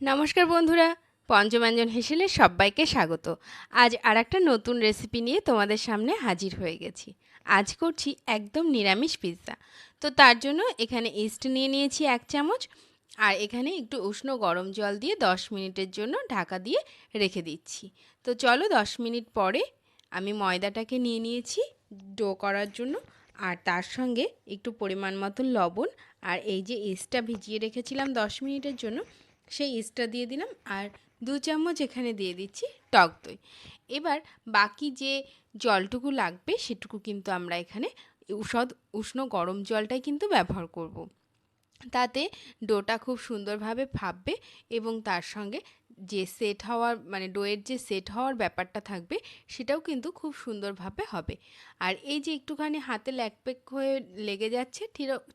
নমস্কার বন্ধুরা, পঞ্চব্যঞ্জন হেসেলে সবাইকে স্বাগত। আজ আর একটা নতুন রেসিপি নিয়ে তোমাদের সামনে হাজির হয়ে গেছি। আজ করছি একদম নিরামিষ পিৎজা। তো তার জন্য এখানে ইস্ট নিয়ে নিয়েছি 1 চামচ, আর এখানে একটু উষ্ণ গরম জল দিয়ে 10 মিনিটের জন্য ঢাকা দিয়ে রেখে দিচ্ছি। তো চলো 10 মিনিট পরে আমি ময়দাটাকে নিয়ে নিয়েছি ডো করার জন্য, আর তার সঙ্গে একটু পরিমাণ মতো লবণ, আর এই যে ইস্টটা ভিজিয়ে রেখেছিলাম 10 মিনিটের জন্য, সেই ইস্টটা দিয়ে দিলাম, আর 2 চামচ এখানে দিয়ে দিচ্ছি টক দই। এবার বাকি যে জলটুকু লাগবে সেটুকু কিন্তু আমরা এখানে উষ্ণ গরম জলটাই কিন্তু ব্যবহার করব। তাতে ডোটা খুব সুন্দরভাবে ফাটবে এবং তার সঙ্গে যে সেট হওয়ার ডোয়ের যে সেট হওয়ার ব্যাপারটা থাকবে সেটাও কিন্তু খুব সুন্দরভাবে হবে। আর এই যে একটুখানি হাতে ল্যাকপ্যাক হয়ে লেগে যাচ্ছে,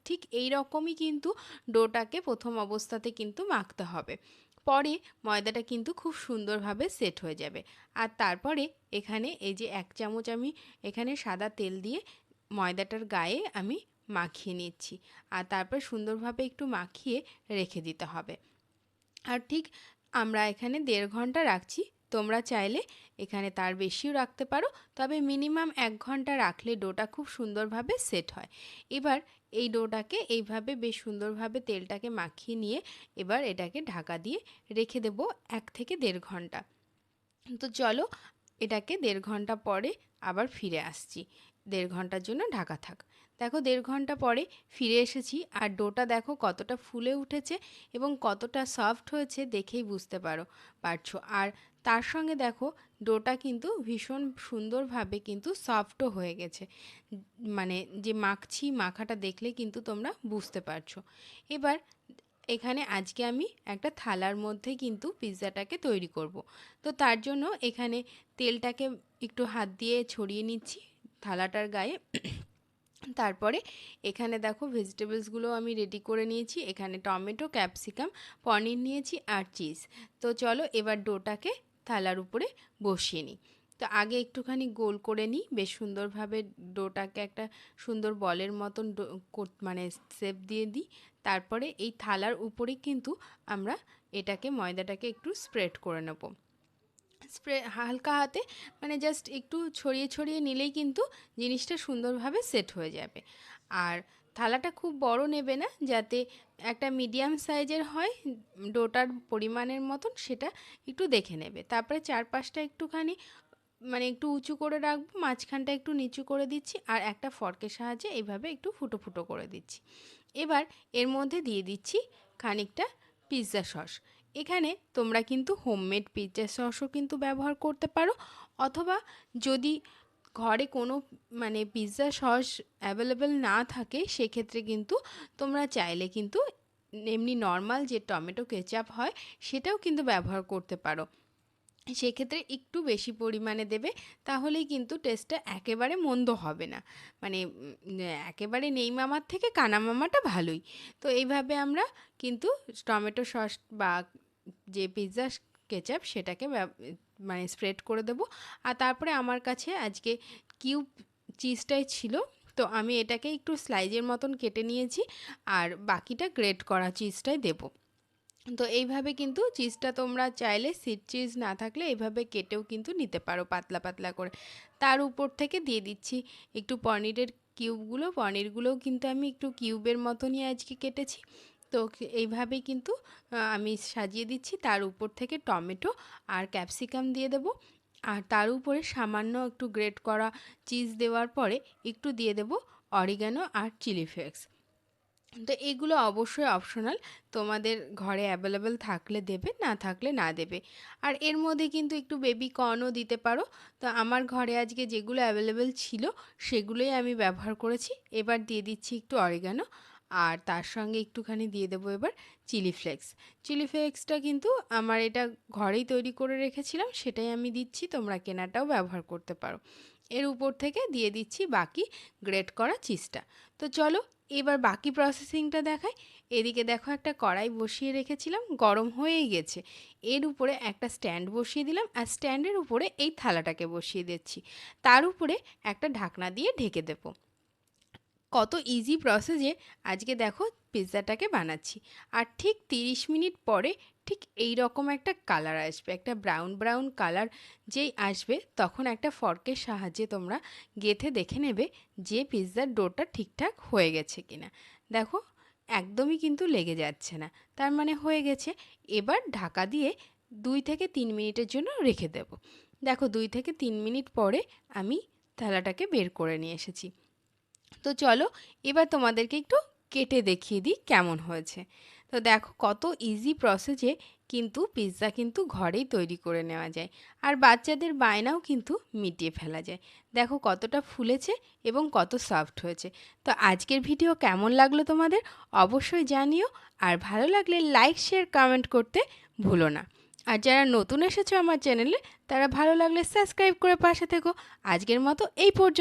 ঠিক এই রকমই কিন্তু ডোটাকে প্রথম অবস্থাতে কিন্তু মাখতে হবে। পরে ময়দাটা কিন্তু খুব সুন্দরভাবে সেট হয়ে যাবে। আর তারপরে এখানে এই যে 1 চামচ আমি এখানে সাদা তেল দিয়ে ময়দাটার গায়ে আমি মাখিয়ে নিচ্ছি, আর তারপর সুন্দরভাবে একটু মাখিয়ে রেখে দিতে হবে। আর ঠিক আমরা এখানে 1.5 ঘন্টা রাখছি। তোমরা চাইলে এখানে তার বেশিও রাখতে পারো, তবে মিনিমাম 1 ঘন্টা রাখলে ডোটা খুব সুন্দরভাবে সেট হয়। এবার এই ডোটাকে এইভাবে বেশ সুন্দরভাবে তেলটাকে মাখিয়ে নিয়ে এবার এটাকে ঢাকা দিয়ে রেখে দেবো 1 থেকে 1.5 ঘন্টা। তো চলো এটাকে 1.5 ঘন্টা পরে আবার ফিরে আসছি। 1.5 ঘন্টার জন্য ঢাকা থাক। দেখো 1.5 ঘন্টা পরে ফিরে এসেছি, আর ডোটা দেখো কতটা ফুলে উঠেছে এবং কতটা সফট হয়েছে দেখেই বুঝতে পারছো। আর তার সঙ্গে দেখো ডোটা কিন্তু ভীষণ সুন্দরভাবে কিন্তু সফটও হয়ে গেছে। মানে যে মাখাটা দেখলে কিন্তু তোমরা বুঝতে পারছো। এবার এখানে আজকে আমি একটা থালার মধ্যে কিন্তু পিৎজাটাকে তৈরি করব। তো তার জন্য এখানে তেলটাকে একটু হাত দিয়ে ছড়িয়ে নিচ্ছি থালাটার গায়ে। তারপরে এখানে দেখো ভেজিটেবলসগুলো আমি রেডি করে নিয়েছি। এখানে টমেটো, ক্যাপসিকাম, পনির নিয়েছি আর চিজ। তো চলো এবার ডোটাকে থালার উপরে বসিয়ে নিই। তো আগে একটুখানি গোল করে নিই বেশ সুন্দরভাবে, ডোটাকে একটা সুন্দর বলের মতন শেপ দিয়ে দিই। তারপরে এই থালার উপরে কিন্তু আমরা ময়দাটাকে একটু স্প্রেড করে নেব। হালকা হাতে জাস্ট একটু ছড়িয়ে ছড়িয়ে নিলেই কিন্তু জিনিসটা সুন্দরভাবে সেট হয়ে যাবে। আর থালাটা খুব বড় নেবে না, যাতে একটা মিডিয়াম সাইজের হয় ডোটার পরিমাণের মতন, সেটা একটু দেখে নেবে। তারপরে চারপাশটা একটুখানি একটু উঁচু করে রাখবো, মাঝখানটা একটু নিচু করে দিচ্ছি, আর একটা ফর্কের সাহায্যে এইভাবে একটু ফুটো ফুটো করে দিচ্ছি। এবার এর মধ্যে দিয়ে দিচ্ছি খানিকটা পিৎজা সস। এখানে তোমরা কিন্তু হোমমেড পিৎজা সসও কিন্তু ব্যবহার করতে পারো, অথবা যদি ঘরে কোনো পিৎজা সস অ্যাভেলেবেল না থাকে সেক্ষেত্রে কিন্তু তোমরা চাইলে কিন্তু এমনি নর্মাল যে টমেটো কেচাপ হয় সেটাও কিন্তু ব্যবহার করতে পারো। সেক্ষেত্রে একটু বেশি পরিমাণে দেবে, তাহলেই কিন্তু টেস্টটা একেবারে মন্দ হবে না। মানে একেবারে নেই মামার থেকে কানা মামাটা ভালোই। তো এইভাবে আমরা কিন্তু টমেটো সস বা যে পিৎজা কেচাপ সেটাকে স্প্রেড করে দেবো। আর তারপরে আমার কাছে আজকে কিউব চিজটাই ছিল, তো আমি এটাকে একটু স্লাইজের মতন কেটে নিয়েছি, আর বাকিটা গ্রেট করা চিজটাই দেবো। তো এইভাবে কিন্তু চিজটা তোমরা চাইলে সিড চিজ না থাকলে এইভাবে কেটেও কিন্তু নিতে পারো পাতলা পাতলা করে। তার উপর থেকে দিয়ে দিচ্ছি একটু পনিরের পনিরগুলোও কিন্তু আমি একটু কিউবের মতনই আজকে কেটেছি। তো এইভাবেই কিন্তু আমি সাজিয়ে দিচ্ছি। তার উপর থেকে টমেটো আর ক্যাপসিকাম দিয়ে দেবো, আর তার উপরে সামান্য একটু গ্রেট করা চিজ দেওয়ার পরে একটু দিয়ে দেবো অরিগানো আর চিলি ফ্লেক্স। তো এগুলো অবশ্যই অপশনাল, তোমাদের ঘরে অ্যাভেলেবেল থাকলে দেবে, না থাকলে না দেবে। আর এর মধ্যে কিন্তু একটু বেবি কর্নও দিতে পারো। তো আমার ঘরে আজকে যেগুলো অ্যাভেলেবেল ছিল সেগুলোই আমি ব্যবহার করেছি। এবার দিয়ে দিচ্ছি একটু অরিগানো, আর তার সঙ্গে একটুখানি দিয়ে দেবো এবার চিলি ফ্লেক্সটা কিন্তু আমার এটা ঘরেই তৈরি করে রেখেছিলাম, সেটাই আমি দিচ্ছি, তোমরা কেনাটাও ব্যবহার করতে পারো। এর উপর থেকে দিয়ে দিচ্ছি বাকি গ্রেট করা চিজটা। তো চলো এবার বাকি প্রসেসিংটা দেখাই। এদিকে দেখো একটা কড়াই বসিয়ে রেখেছিলাম, গরম হয়েই গেছে। এর উপরে একটা স্ট্যান্ড বসিয়ে দিলাম, আর স্ট্যান্ডের উপরে এই থালাটাকে বসিয়ে দিচ্ছি। তার উপরে একটা ঢাকনা দিয়ে ঢেকে দেবো। কত ইজি প্রসেসে আজকে দেখো পিৎজাটাকে বানাচ্ছি। আর ঠিক 30 মিনিট পরে ঠিক এই রকম একটা কালার আসবে, একটা ব্রাউন ব্রাউন কালার যেই আসবে তখন একটা ফর্কের সাহায্যে তোমরা গেঁথে দেখে নেবে যে পিৎজার ডোটা ঠিকঠাক হয়ে গেছে কিনা। দেখো একদমই কিন্তু লেগে যাচ্ছে না, তার মানে হয়ে গেছে। এবার ঢাকা দিয়ে 2 থেকে 3 মিনিটের জন্য রেখে দেব। দেখো 2 থেকে 3 মিনিট পরে আমি থালাটাকে বের করে নিয়ে এসেছি। তো চলো এবার তোমাদেরকে একটু কেটে দেখিয়ে দিই কেমন হয়েছে। তো দেখো কত ইজি প্রসেসে কিন্তু পিৎজা কিন্তু ঘরেই তৈরি করে নেওয়া যায়, আর বাচ্চাদের বায়নাও কিন্তু মিটিয়ে ফেলা যায়। দেখো কতটা ফুলেছে এবং কত সফট হয়েছে। তো আজকের ভিডিও কেমন লাগলো তোমাদের অবশ্যই জানিও, আর ভালো লাগলে লাইক শেয়ার কমেন্ট করতে ভুলো না। আর যারা নতুন এসেছো আমার চ্যানেলে তারা ভালো লাগলে সাবস্ক্রাইব করে পাশে থেকো। আজকের মতো এই পর্যন্ত।